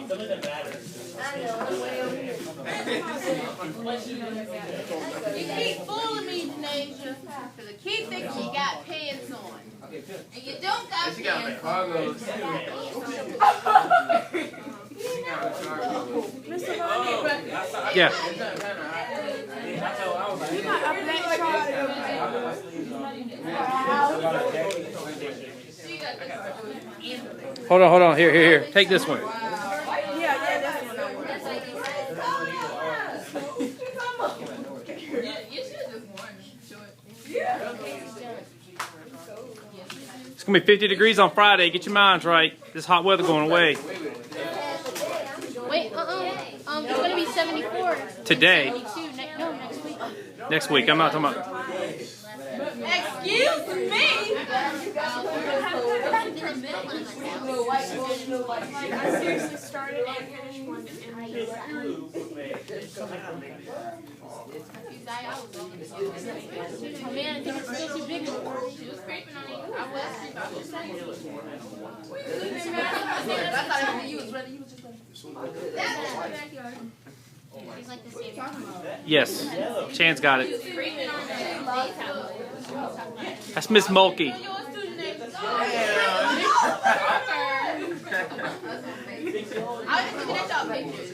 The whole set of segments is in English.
You keep fooling me, Denasia, because I keep thinking you got pants on. And you don't got pants on. Mr. Honey. Yeah. Hold on. Here. Take this one. Yeah, that's the one I want. You should just warn me. It's gonna be 50 degrees on Friday. Get your minds right. This hot weather going away. Wait, it's gonna be 74. Today. 72. No, next week. Next week. I'm not talking about. Excuse me? I seriously started and finished one in Oh man, I think it's still too big. She was scraping on you. I was scraping. He's like the same. Yes. Chan's got it. That's Miss Mulkey. I was looking at y'all pictures.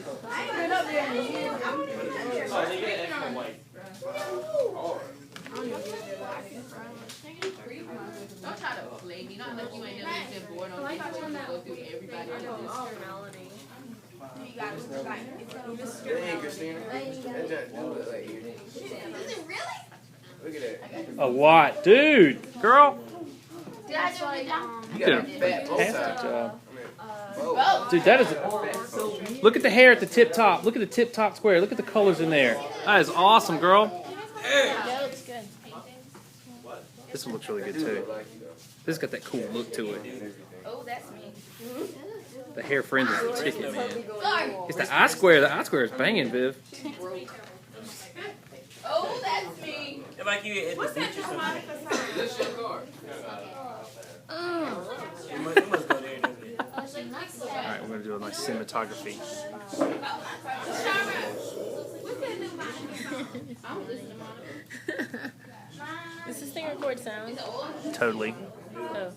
Don't try to play me. Not like you ain't never been born on this. Go through everybody. Hey, Christina. Is it really? Look at that. A what? Dude. Girl. Did I do it now? You got a fat Fantastic job. Both. Dude, that is. Look at the hair at the tip top. Look at the tip top square. Look at the colors in there. That is awesome, girl. Yeah, it looks good. This one looks really good too. This has got that cool look to it. Oh, that's me. The hair fringe is the ticket, man. Sorry. It's the eye square. The eye square is banging, Viv. Oh, that's me. Like you at the beach or something. That's your car. You must go there and do it. Alright, we're going to do a nice cinematography. Does this thing record sound? Totally. Oh.